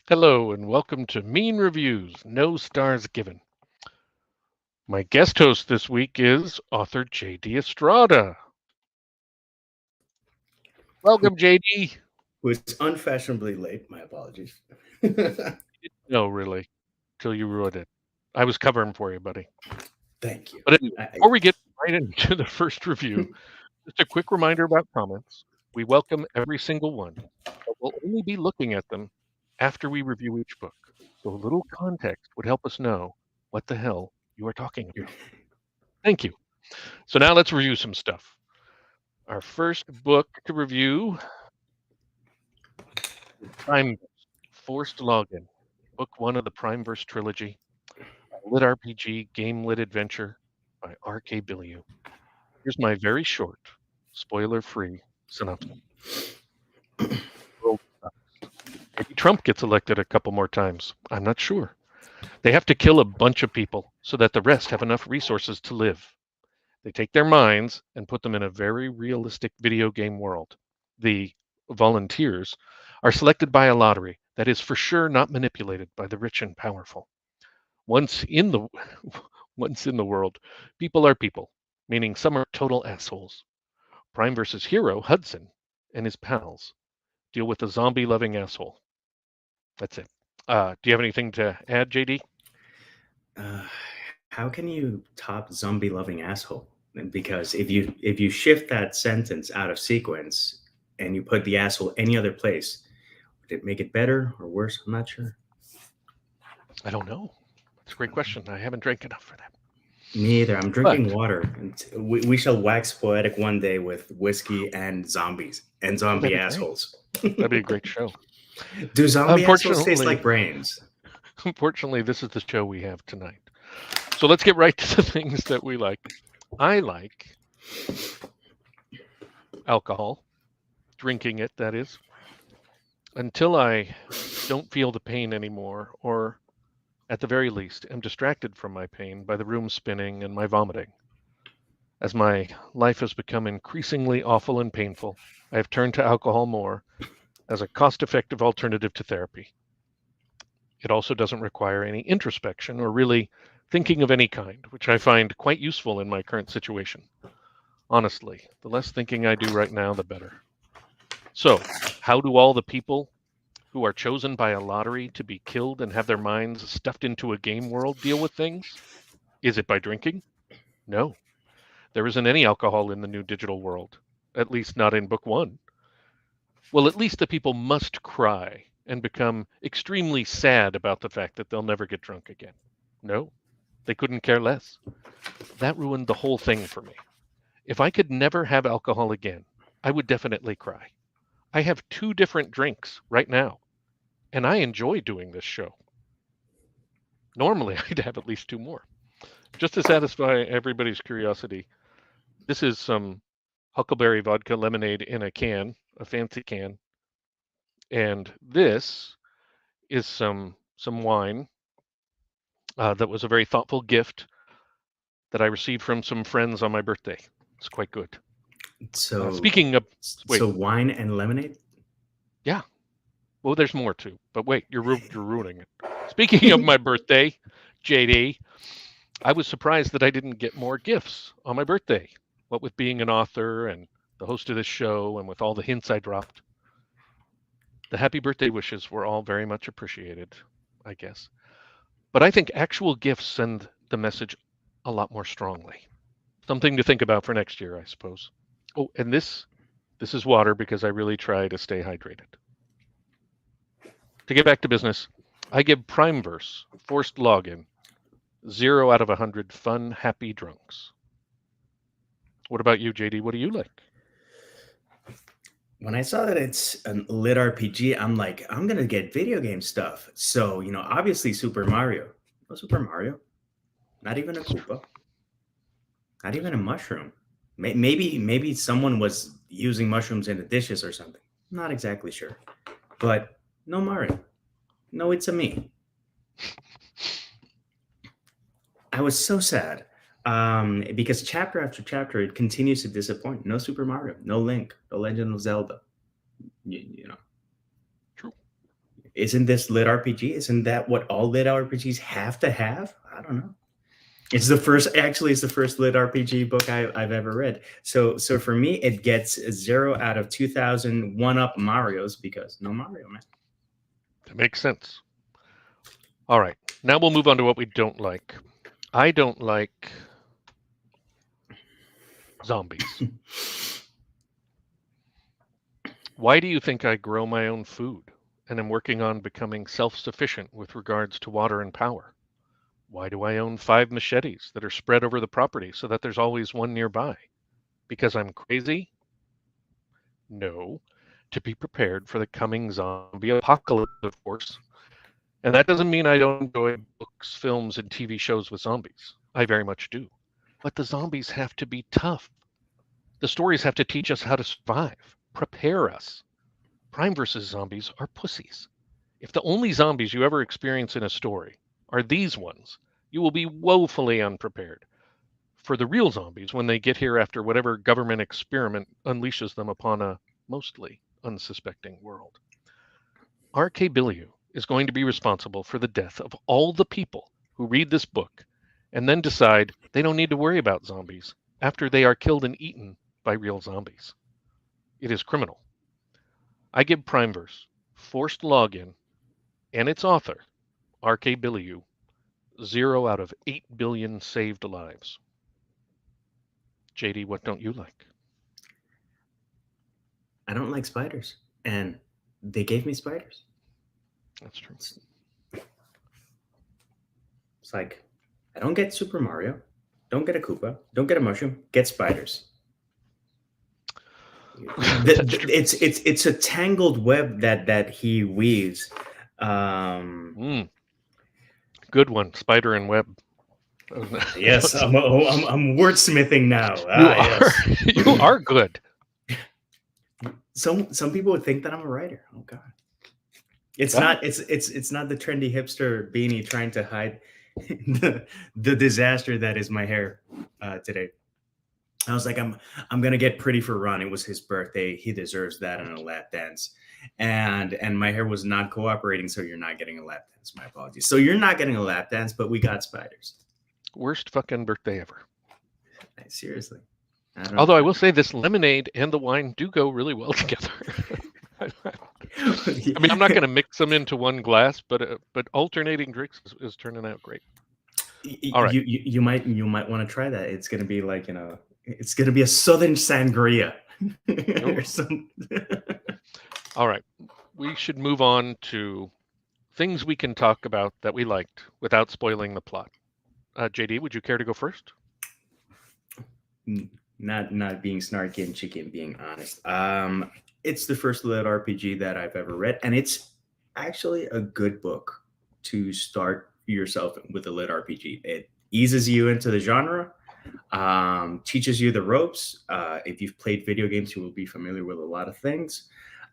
Hello and welcome to Mean Reviews, No Stars Given. My guest host this week is author JD Estrada. Welcome, JD. Who is unfashionably late. My apologies. No, really, till you ruined it. I was covering for you, buddy. Thank you. But anyway, before we get right into the first review, just a quick reminder about comments. We welcome every single one, but we'll only be looking at them after we review each book. So a little context would help us know what the hell you are talking about. Thank you. So now let's review some stuff. Our first book to review is Prime Forced Login, Book 1 of the Primeverse trilogy, a lit RPG game lit adventure by R.K. Billiou. Here's my very short, spoiler-free synopsis. World sucks. Maybe Trump gets elected a couple more times. I'm not sure. They have to kill a bunch of people so that the rest have enough resources to live. They take their minds and put them in a very realistic video game world. The volunteers are selected by a lottery that is for sure not manipulated by the rich and powerful. Once in the once in the world, people are people, meaning some are total assholes. Prime versus hero Hudson and his pals deal with a zombie-loving asshole. That's it. Do you have anything to add, JD? uh, how can you top zombie loving asshole? Because if you shift that sentence out of sequence and you put the asshole any other place, would it make it better or worse? I'm not sure. I don't know. That's a great question. I haven't drank enough for that. Me either. I'm But drinking water, and we shall wax poetic one day with whiskey and zombies and oh, that'd zombie be great. assholes. That'd be a great show. Do zombie assholes taste Unfortunately, like brains? unfortunately, this is the show we have tonight. So let's get right to the things that we like. I like alcohol, drinking it, that is, until I don't feel the pain anymore, or at the very least, am distracted from my pain by the room spinning and my vomiting. As my life has become increasingly awful and painful, I have turned to alcohol more as a cost effective alternative to therapy. It also doesn't require any introspection or really thinking of any kind, which I find quite useful in my current situation. Honestly, the less thinking I do right now, the better. So, how do all the people who are chosen by a lottery to be killed and have their minds stuffed into a game world deal with things? Is it by drinking? No. There isn't any alcohol in the new digital world, at least not in book one. Well, at least the people must cry and become extremely sad about the fact that they'll never get drunk again. No, they couldn't care less. That ruined the whole thing for me. If I could never have alcohol again, I would definitely cry. I have two different drinks right now, and I enjoy doing this show. Normally, I'd have at least two more. Just to satisfy everybody's curiosity, this is some huckleberry vodka lemonade in a can, a fancy can, and this is some wine that was a very thoughtful gift that I received from some friends on my birthday. It's quite good. So, Speaking of, wait, so wine and lemonade. yeah, well, there's more too, but wait, you're ruining it. Speaking of my birthday, JD, I was surprised that I didn't get more gifts on my birthday. What with being an author and the host of this show, and with all the hints I dropped, the happy birthday wishes were all very much appreciated, I guess. But I think actual gifts send the message a lot more strongly. Something to think about for next year, I suppose. Oh, and this is water because I really try to stay hydrated. To get back to business, I give Primeverse forced login 0 out of 100 fun, happy drunks. What about you, JD? What do you like? When I saw that it's a lit RPG, I'm like, I'm gonna get video game stuff. So obviously Super Mario. No Super Mario. Not even a Koopa. Not even a mushroom. Maybe someone was using mushrooms in the dishes or something. Not exactly sure. But no Mario. No, it's a me. I was so sad. Because chapter after chapter, it continues to disappoint. No Super Mario, no Link, no Legend of Zelda. You know, True. Isn't this lit RPG? Isn't that what all lit RPGs have to have? I don't know. It's the first lit RPG book I've ever read. So for me, it gets 0 out of 2,000 one-up Marios because no Mario, man. That makes sense. All right. Now we'll move on to what we don't like. I don't like zombies. Why do you think I grow my own food and am working on becoming self-sufficient with regards to water and power? Why do I own 5 machetes that are spread over the property so that there's always one nearby? Because I'm crazy? No. To be prepared for the coming zombie apocalypse, of course. And that doesn't mean I don't enjoy books, films, and TV shows with zombies. I very much do. But the zombies have to be tough. The stories have to teach us how to survive, prepare us. Prime versus zombies are pussies. If the only zombies you ever experience in a story are these ones, you will be woefully unprepared for the real zombies when they get here after whatever government experiment unleashes them upon a mostly unsuspecting world. R.K. Billiou is going to be responsible for the death of all the people who read this book and then decide they don't need to worry about zombies after they are killed and eaten by real zombies. It is criminal. I give Primeverse, Forced Login, and its author, R.K. Billiou, 0 out of 8 billion saved lives. JD, what don't you like? I don't like spiders, and they gave me spiders. That's true. It's like, I don't get Super Mario, don't get a Koopa, don't get a mushroom, get spiders. It's a tangled web that he weaves. Good one, spider and web. Yes, I'm wordsmithing now. You are good. Some people would think that I'm a writer. Oh God, it's not the trendy hipster beanie trying to hide the disaster that is my hair today. I was like, I'm gonna get pretty for Ron. It was his birthday. He deserves that in a lap dance. And my hair was not cooperating, so you're not getting a lap dance. My apologies. So you're not getting a lap dance, but we got spiders. Worst fucking birthday ever. Seriously. Although I will say this lemonade and the wine do go really well together. I mean, I'm not going to mix them into one glass, but alternating drinks is turning out great. All right, you might want to try that. It's going to be like it's going to be a southern sangria. Or some... All right, we should move on to things we can talk about that we liked without spoiling the plot. JD, would you care to go first? Not being snarky and chicken, being honest. It's the first lit RPG that I've ever read, and it's actually a good book to start yourself with a lit RPG. It eases you into the genre, teaches you the ropes. If you've played video games, you will be familiar with a lot of things.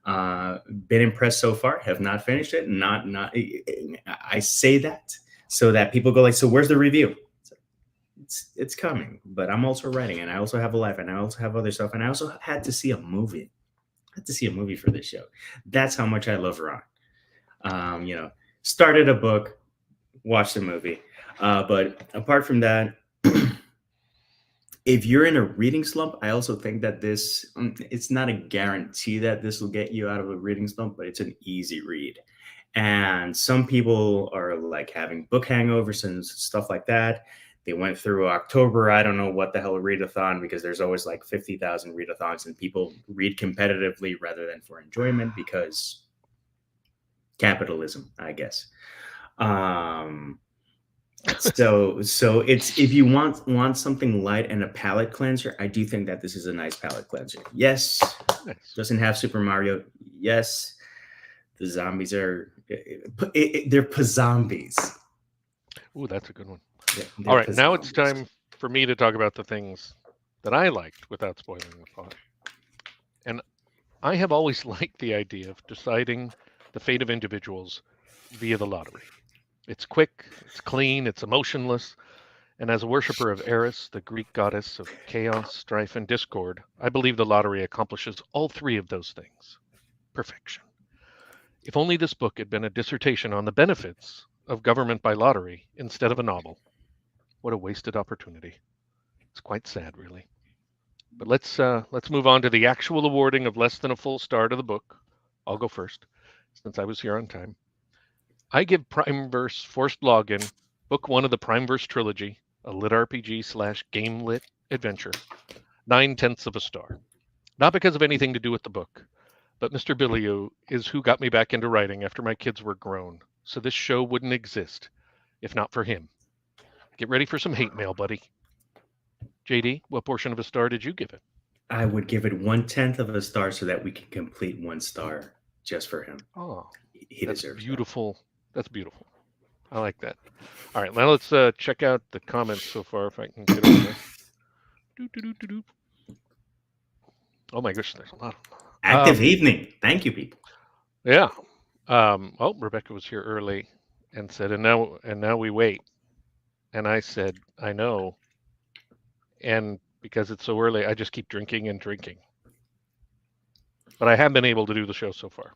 Been impressed so far. Have not finished it. Not. I say that so that people go like, so where's the review? It's coming, but I'm also writing, and I also have a life, and I also have other stuff, and I also had to see a movie. I had to see a movie for this show. That's how much I love Ron. Started a book, watched a movie, but apart from that, if you're in a reading slump, I also think that this, it's not a guarantee that this will get you out of a reading slump, but it's an easy read. And some people are like having book hangovers and stuff like that. They went through October. I don't know what the hell a readathon, because there's always like 50,000 readathons, and people read competitively rather than for enjoyment because capitalism, I guess. So it's, if you want something light and a palate cleanser, I do think that this is a nice palate cleanser. Yes, doesn't have Super Mario. Yes, the zombies they're zombies. Ooh, that's a good one. Yeah, all right, now it's time for me to talk about the things that I liked without spoiling the plot. And I have always liked the idea of deciding the fate of individuals via the lottery. It's quick, it's clean, it's emotionless. And as a worshiper of Eris, the Greek goddess of chaos, strife, and discord, I believe the lottery accomplishes all three of those things. Perfection. If only this book had been a dissertation on the benefits of government by lottery instead of a novel. What a wasted opportunity. It's quite sad, really. But let's move on to the actual awarding of less than a full star to the book. I'll go first, since I was here on time. I give Primeverse Forced Login, book 1 of the Primeverse trilogy, a lit RPG / game lit adventure, 9/10 of a star. Not because of anything to do with the book, but Mr. Billiou is who got me back into writing after my kids were grown, so this show wouldn't exist if not for him. Get ready for some hate mail, buddy. JD, what portion of a star did you give it? I would give it 1/10 of a star so that we can complete 1 star just for him. Oh, He that's deserves beautiful. That's beautiful. I like that. All right, now let's check out the comments so far if I can get over there. Oh my gosh, there's a lot of them. Active evening. Thank you, people. Yeah. Oh, Rebecca was here early and said, and now we wait. And I said, I know. And because it's so early, I just keep drinking and drinking. But I have been able to do the show so far.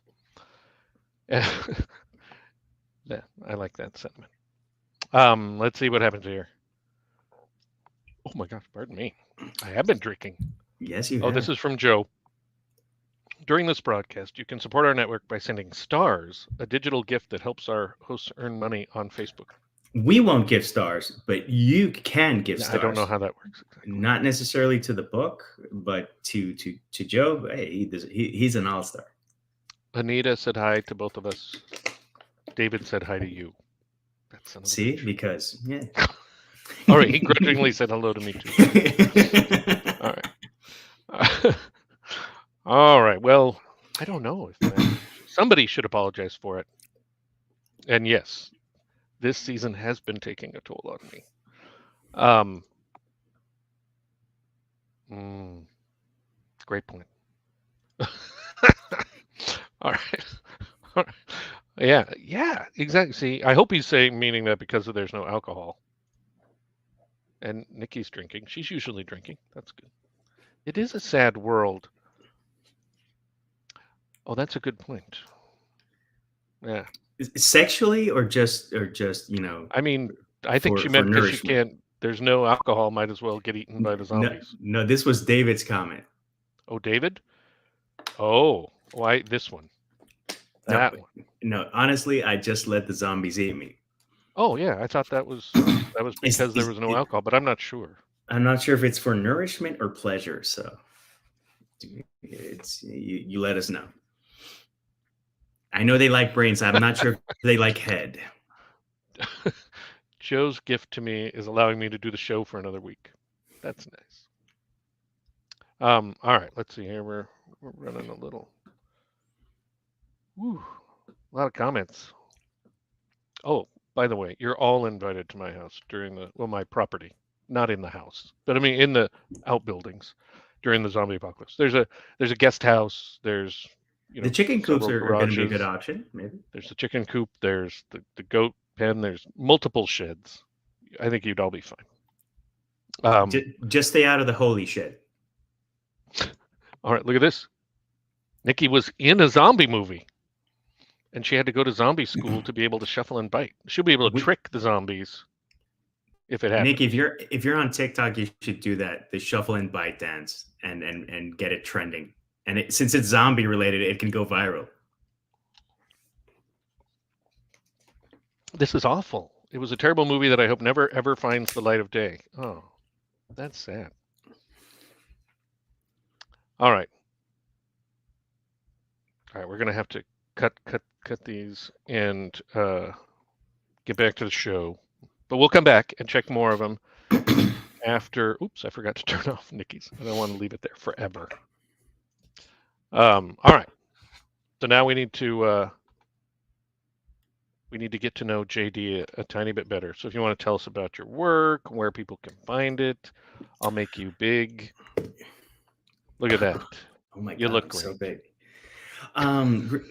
Yeah, I like that sentiment. Let's see what happens here. Oh my gosh, pardon me. I have been drinking. Yes, you have. Oh, this is from Joe. During this broadcast, you can support our network by sending stars, a digital gift that helps our hosts earn money on Facebook. We won't give stars, but you can give stars. I don't know how that works exactly. Not necessarily to the book, but to Joe. Hey, he's an all-star. Anita said hi to both of us. David said hi to you. That's See, because yeah. All right, he grudgingly said hello to me too. All right. All right. Well, I don't know if somebody should apologize for it. And yes, this season has been taking a toll on me. Great point. All right. All right. Yeah, exactly. See, I hope he's meaning that because there's no alcohol. And Nikki's drinking. She's usually drinking. That's good. It is a sad world. Oh, that's a good point. Yeah. Sexually or just you know? I mean, I think she meant because she can't. There's no alcohol. Might as well get eaten by the zombies. No, this was David's comment. Oh, David. Oh, why this one? That one. No, honestly, I just let the zombies eat me. Oh yeah, I thought that was because there was no alcohol, but I'm not sure. I'm not sure if it's for nourishment or pleasure. So it's you let us know. I know they like brains. I'm not sure if they like head. Joe's gift to me is allowing me to do the show for another week. That's nice. All right, let's see here. We're running a little. Woo, a lot of comments. Oh, by the way, you're all invited to my house during my property, not in the house, but I mean in the outbuildings during the zombie apocalypse. There's a guest house. There's the chicken coops are going to be a good option. Maybe there's the chicken coop. There's the goat pen. There's multiple sheds. I think you'd all be fine. Just stay out of the holy shed. All right, look at this. Nikki was in a zombie movie, and she had to go to zombie school to be able to shuffle and bite. She'll be able to trick the zombies if it happens. Nick, if you're on TikTok, you should do that. The shuffle and bite dance and get it trending. And since it's zombie related, it can go viral. This is awful. It was a terrible movie that I hope never, ever finds the light of day. Oh, that's sad. All right. All right, we're going to have to cut these and get back to the show. But we'll come back and check more of them after. Oops, I forgot to turn off Nikki's. I don't want to leave it there forever. All right. So now we need to get to know JD a tiny bit better. So if you want to tell us about your work, where people can find it, I'll make you big. Look at that. Oh my God, you look great. So big.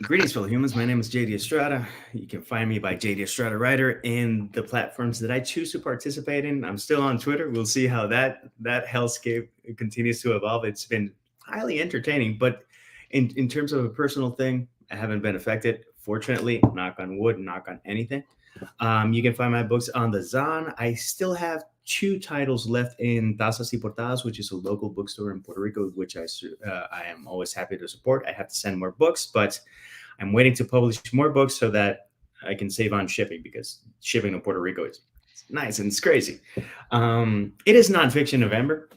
Greetings, fellow humans. My name is JD Estrada. You can find me by JD Estrada Writer in the platforms that I choose to participate in. I'm still on Twitter. We'll see how that hellscape continues to evolve. It's been highly entertaining, but in terms of a personal thing, I haven't been affected. Fortunately, knock on wood, knock on anything. You can find my books on the Zon. I still have 2 titles left in Tazas y Portadas, which is a local bookstore in Puerto Rico, which I am always happy to support. I have to send more books, but I'm waiting to publish more books so that I can save on shipping, because shipping to Puerto Rico is nice and it's crazy. It is Nonfiction November.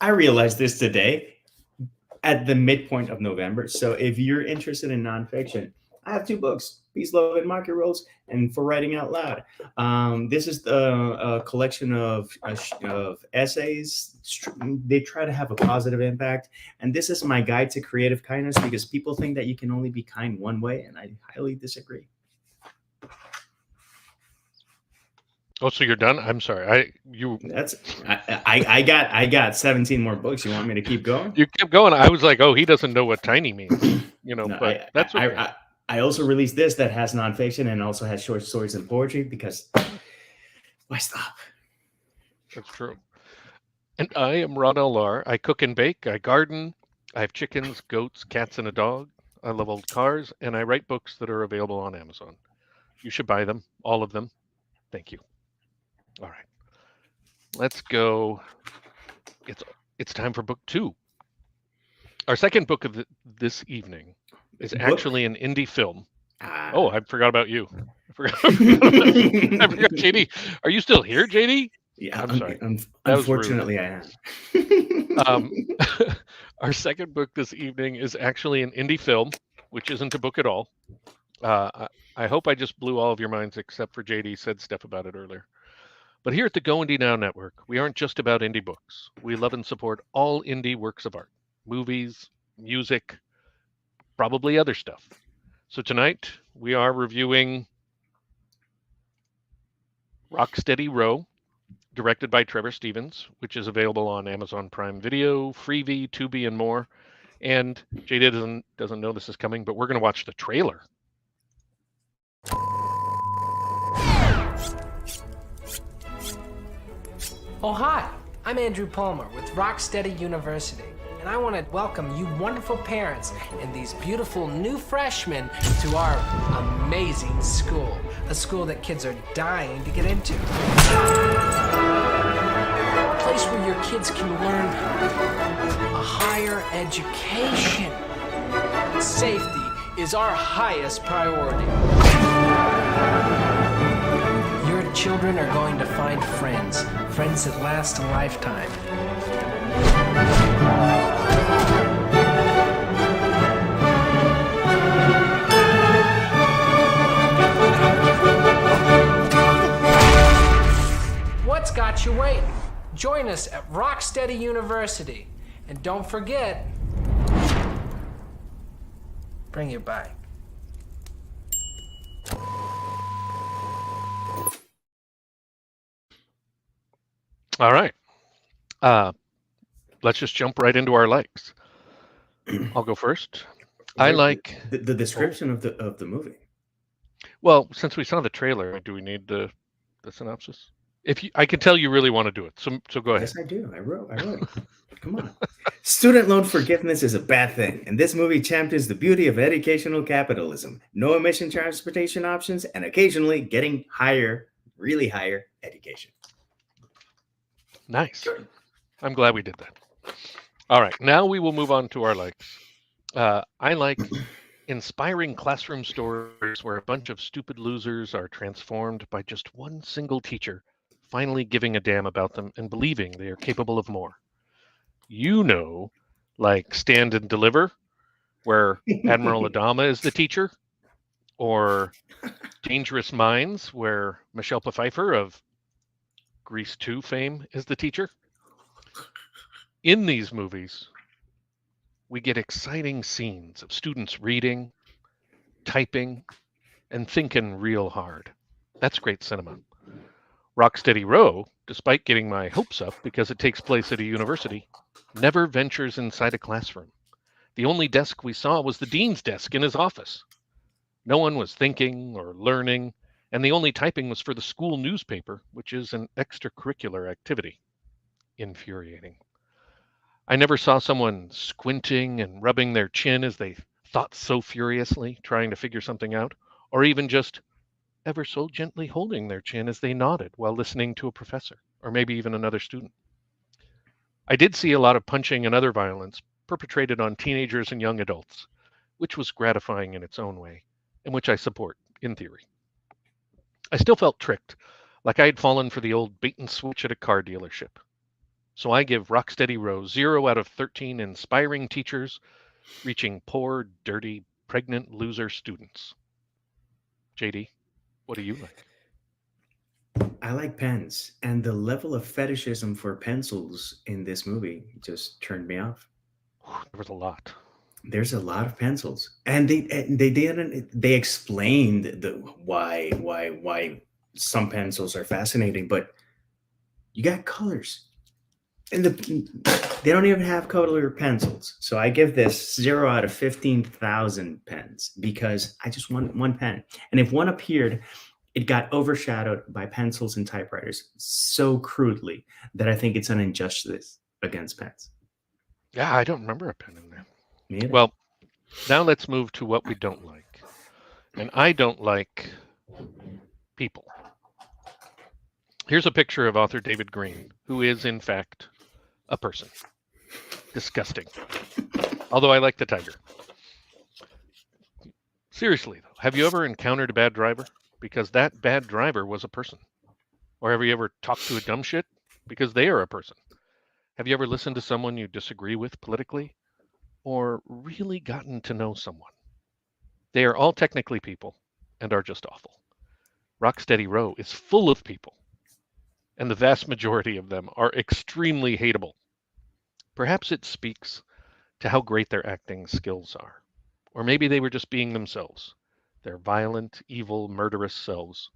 I realized this today at the midpoint of November. So if you're interested in nonfiction, I have 2 books: Peace, Love, and Market Rules, and For Writing Out Loud. This is a collection of essays. They try to have a positive impact. And this is my guide to creative kindness, because people think that you can only be kind one way, and I highly disagree. Oh, so you're done? I'm sorry. I got 17 more books. You want me to keep going? You kept going. I was like, oh, he doesn't know what tiny means, No, but that's okay. I also released this that has nonfiction and also has short stories and poetry, because why stop? That's true. And I am Ron L Lahr. I cook and bake. I garden. I have chickens, goats, cats, and a dog. I love old cars, and I write books that are available on Amazon. You should buy them, all of them. Thank you. All right, let's go. It's time for book 2. Our second book of this evening is actually an indie film. Oh, I forgot about you. I forgot JD. Are you still here, JD? Yeah, I'm sorry. Unfortunately, I am. Our second book this evening is actually an indie film, which isn't a book at all. I hope I just blew all of your minds, except for JD said stuff about it earlier. But here at the GoIndieNow network, we aren't just about indie books. We love and support all indie works of art, movies, music, probably other stuff. So tonight we are reviewing Rocksteady Row, directed by Trevor Stevens, which is available on Amazon Prime Video, Freevee, Tubi, and more. And JD doesn't know this is coming, but we're going to watch the trailer. Oh, hi. I'm Andrew Palmer with Rocksteady University, and I want to welcome you wonderful parents and these beautiful new freshmen to our amazing school, a school that kids are dying to get into. A place where your kids can learn a higher education. Safety is our highest priority. Your children are going to find friends that last a lifetime. What's got you waiting? Join us at Rocksteady University. And don't forget, bring your bike. All right. Let's just jump right into our likes. I'll go first. I like the description of the movie. Well, since we saw the trailer, do we need the synopsis? I can tell you really want to do it, so go ahead. Yes, I do. I wrote. Come on. Student loan forgiveness is a bad thing, and this movie champions the beauty of educational capitalism, no emission transportation options, and occasionally getting really higher education. Nice. I'm glad we did that. All right, now we will move on to our likes. I like inspiring classroom stories where a bunch of stupid losers are transformed by just one single teacher finally giving a damn about them and believing they are capable of more. Like Stand and Deliver, where Admiral Adama is the teacher, or Dangerous Minds, where Michelle Pfeiffer of Grease 2 fame is the teacher. In these movies, we get exciting scenes of students reading, typing, and thinking real hard. That's great cinema. Rocksteady Row, despite getting my hopes up because it takes place at a university, never ventures inside a classroom. The only desk we saw was the dean's desk in his office. No one was thinking or learning, and the only typing was for the school newspaper, which is an extracurricular activity. Infuriating. I never saw someone squinting and rubbing their chin as they thought so furiously, trying to figure something out, or even just ever so gently holding their chin as they nodded while listening to a professor, or maybe even another student. I did see a lot of punching and other violence perpetrated on teenagers and young adults, which was gratifying in its own way, and which I support in theory. I still felt tricked, like I had fallen for the old bait and switch at a car dealership. So I give Rocksteady Row 0 out of 13 inspiring teachers reaching poor, dirty, pregnant loser students. JD, what do you like? I like pens, and the level of fetishism for pencils in this movie just turned me off. There was a lot. There's a lot of pencils, and they explained the why some pencils are fascinating, but you got colors, and they don't even have color pencils. So I give this 0 out of 15,000 pens because I just want one pen, and if one appeared, it got overshadowed by pencils and typewriters so crudely that I think it's an injustice against pens. Yeah, I don't remember a pen in there. Me either. Well, now let's move to what we don't like. And I don't like people. Here's a picture of author David Green, who is, in fact, a person. Disgusting. Although I like the tiger. Seriously, though, have you ever encountered a bad driver? Because that bad driver was a person. Or have you ever talked to a dumb shit? Because they are a person. Have you ever listened to someone you disagree with politically? Or really gotten to know someone? They are all technically people and are just awful. Rocksteady Row is full of people, and the vast majority of them are extremely hateable. Perhaps it speaks to how great their acting skills are. Or maybe they were just being themselves, their violent, evil, murderous selves.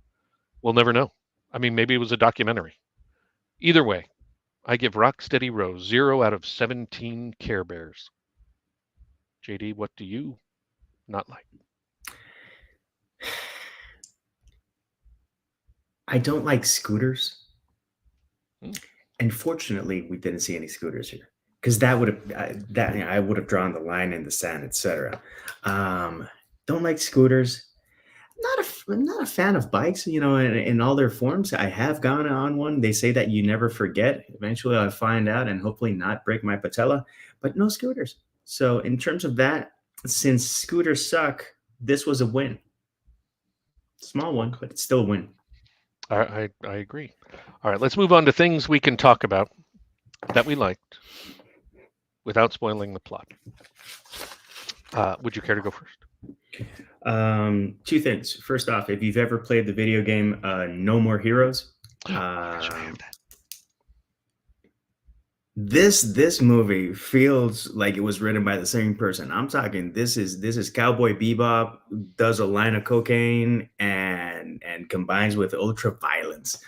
We'll never know. I mean, maybe it was a documentary. Either way, I give Rocksteady Row 0 out of 17 Care Bears. JD, what do you not like? I don't like scooters. Hmm. And fortunately, we didn't see any scooters here because that would have I would have drawn the line in the sand, etc. Don't like scooters. I'm not a fan of bikes, in all their forms. I have gone on one. They say that you never forget. Eventually, I'll find out and hopefully not break my patella, but no scooters. So in terms of that, since scooters suck, this was a win. Small one, but it's still a win. I agree. All right, let's move on to things we can talk about that we liked without spoiling the plot. Would you care to go first? Two things. First off, if you've ever played the video game No More Heroes, Gosh, I have that. This movie feels like it was written by the same person. I'm talking this is Cowboy Bebop does a line of cocaine and combines with ultra violence.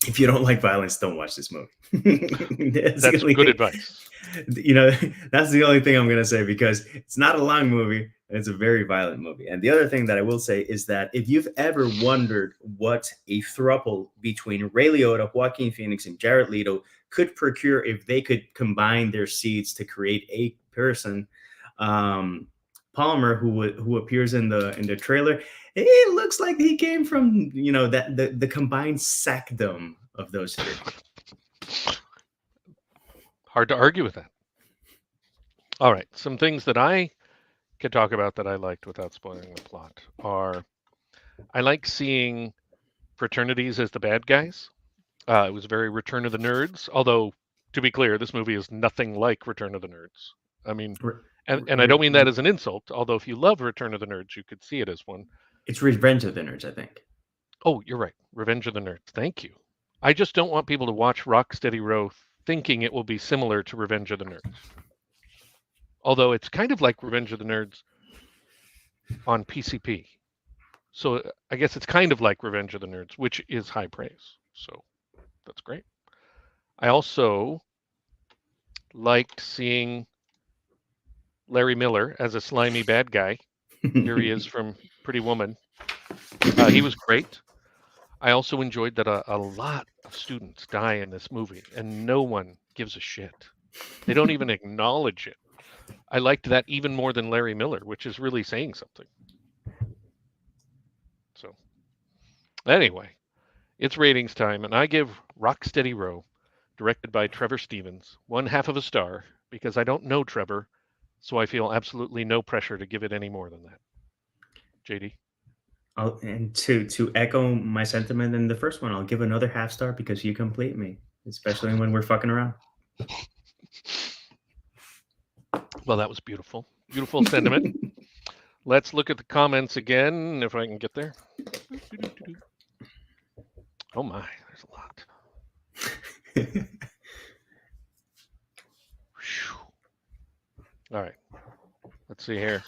If you don't like violence, don't watch this movie. That's good advice. That's the only thing I'm going to say, because it's not a long movie. It's a very violent movie. And the other thing that I will say is that if you've ever wondered what a throuple between Ray Liotta, Joaquin Phoenix, and Jared Leto could procure if they could combine their seeds to create a person, Palmer, who appears in the trailer, it looks like he came from the combined sackdom of those three. Hard to argue with that. All right, some things that I could talk about that I liked without spoiling the plot are, I like seeing fraternities as the bad guys. It was very Return of the Nerds, although, to be clear, this movie is nothing like Return of the Nerds. I mean, and I don't mean that as an insult, although if you love Return of the Nerds, you could see it as one. It's Revenge of the Nerds, I think. Oh, you're right. Revenge of the Nerds. Thank you. I just don't want people to watch Rocksteady Row thinking it will be similar to Revenge of the Nerds. Although it's kind of like Revenge of the Nerds on PCP. So I guess it's kind of like Revenge of the Nerds, which is high praise. So that's great. I also liked seeing Larry Miller as a slimy bad guy. Here he is from Pretty Woman. He was great. I also enjoyed that a lot of students die in this movie, and no one gives a shit. They don't even acknowledge it. I liked that even more than Larry Miller, which is really saying something. So anyway, it's ratings time, and I give Rocksteady Row, directed by Trevor Stevens, 1/2 of a star because I don't know Trevor, so I feel absolutely no pressure to give it any more than that. JD? And to echo my sentiment in the first one, I'll give another half star because you complete me, especially when we're fucking around. Well, that was beautiful. Beautiful sentiment. Let's look at the comments again, if I can get there. Oh my, there's a lot. All right, let's see here.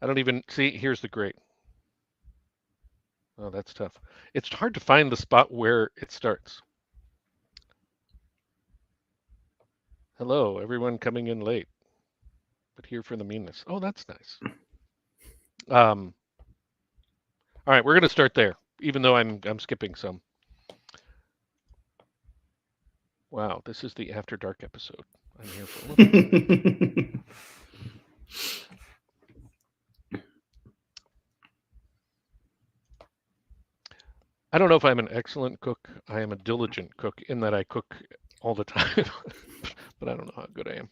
I don't even see. Here's the great. Oh, that's tough. It's hard to find the spot where it starts. Hello, everyone coming in late, but here for the meanness. Oh, that's nice. All right, we're gonna start there, even though I'm skipping some. Wow, this is the After Dark episode. I'm here for a little bit. I don't know if I'm an excellent cook. I am a diligent cook in that I cook all the time, but I don't know how good I am.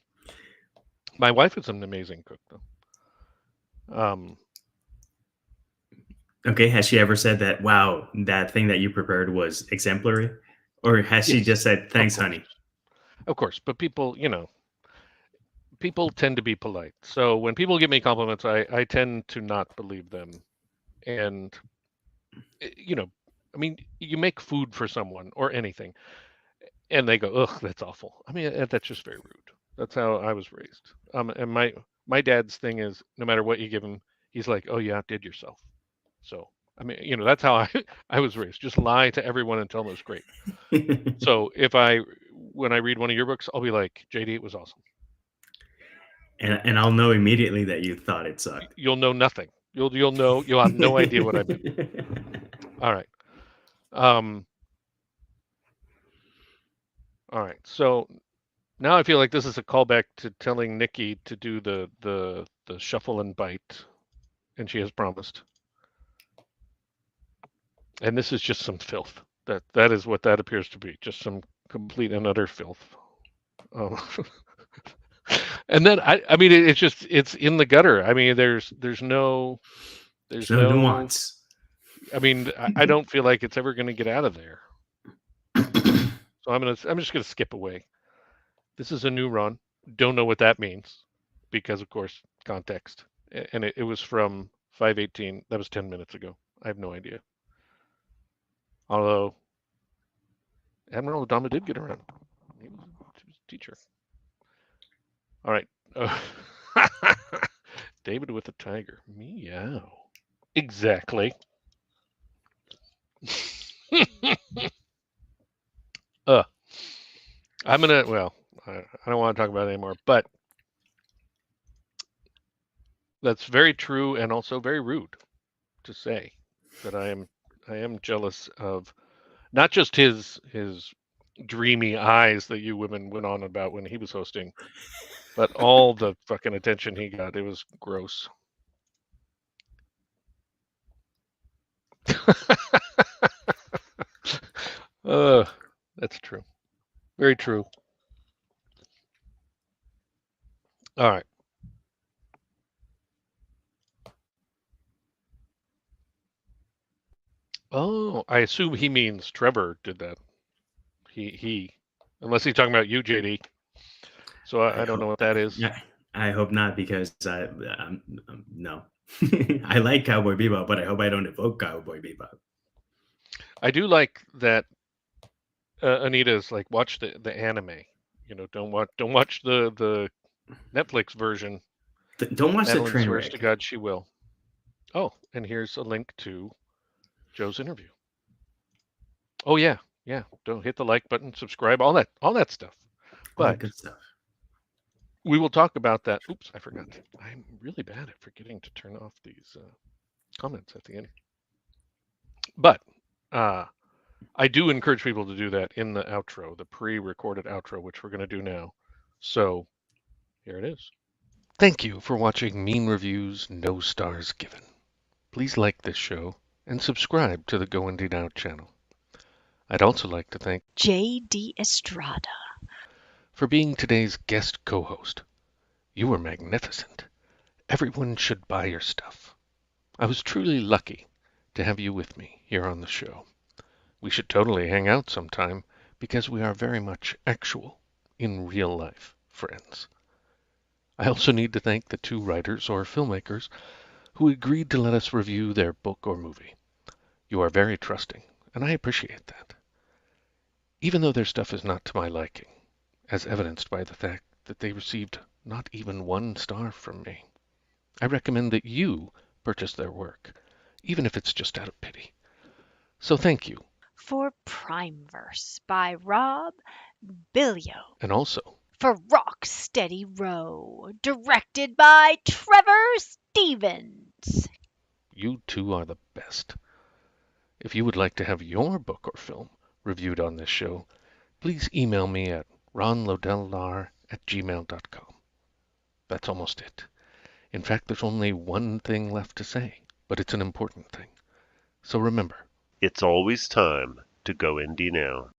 My wife is an amazing cook, though. Okay, has she ever said that, wow, that thing that you prepared was exemplary? Or has she Yes, just said, thanks, of honey? Of course, but people, people tend to be polite. So when people give me compliments, I tend to not believe them. And, I mean, you make food for someone or anything, and they go, ugh, that's awful. I mean, that's just very rude. That's how I was raised. And my dad's thing is, no matter what you give him, he's like, oh, you outdid yourself. So, I mean, that's how I was raised. Just lie to everyone and tell them it was great. So when I read one of your books, I'll be like, JD, it was awesome. And I'll know immediately that you thought it sucked. You'll know nothing. You'll have no idea what I meant. All right. All right. So now I feel like this is a callback to telling Nikki to do the shuffle and bite, and she has promised. And this is just some filth. That is what that appears to be. Just some complete and utter filth. And then I mean it's in the gutter. I mean there's no nuance. I mean I don't feel like it's ever going to get out of there. So I'm just going to skip away. This is a new run. Don't know what that means because of course context. And it was from 5/18. That was 10 minutes ago. I have no idea. Although Admiral Adama did get around. He was a teacher. All right. David with the tiger. Meow. Exactly. I'm gonna. Well, I don't want to talk about it anymore. But that's very true and also very rude to say that I am jealous of not just his dreamy eyes that you women went on about when he was hosting, but all the fucking attention he got. It was gross. That's true. Very true. All right. Oh, I assume he means Trevor did that. He unless he's talking about you, JD. So I don't know what that is. I hope not, because no. I like Cowboy Bebop, but I hope I don't evoke Cowboy Bebop. I do like that Anita's like, watch the anime. Don't watch the Netflix version. Don't watch Madeline the train swears wreck. to God she will. Oh, and here's a link to Joe's interview. Oh yeah. Don't hit the like button, subscribe, all that stuff. But good stuff. We will talk about that. Oops, I forgot. I'm really bad at forgetting to turn off these comments at the end. But I do encourage people to do that in the outro, the pre-recorded outro, which we're going to do now. So Here it is. Thank you for watching Mean Reviews, No Stars Given. Please like this show and subscribe to the GoIndieNow channel. I'd also like to thank JD Estrada for being today's guest co-host. You were magnificent. Everyone should buy your stuff. I was truly lucky to have you with me here on the show. We should totally hang out sometime because we are very much actual, in real life, friends. I also need to thank the 2 writers or filmmakers who agreed to let us review their book or movie. You are very trusting, and I appreciate that. Even though their stuff is not to my liking, as evidenced by the fact that they received not even 1 star from me, I recommend that you purchase their work, even if it's just out of pity. So thank you. for Primeverse by Rob Billio. And also, For Rock Steady Row, directed by Trevor Stevens. you 2 are the best. If you would like to have your book or film reviewed on this show, please email me at ronlahr@gmail.com. That's almost it. In fact, there's only one thing left to say, but it's an important thing. So remember, It's always time to go indie now.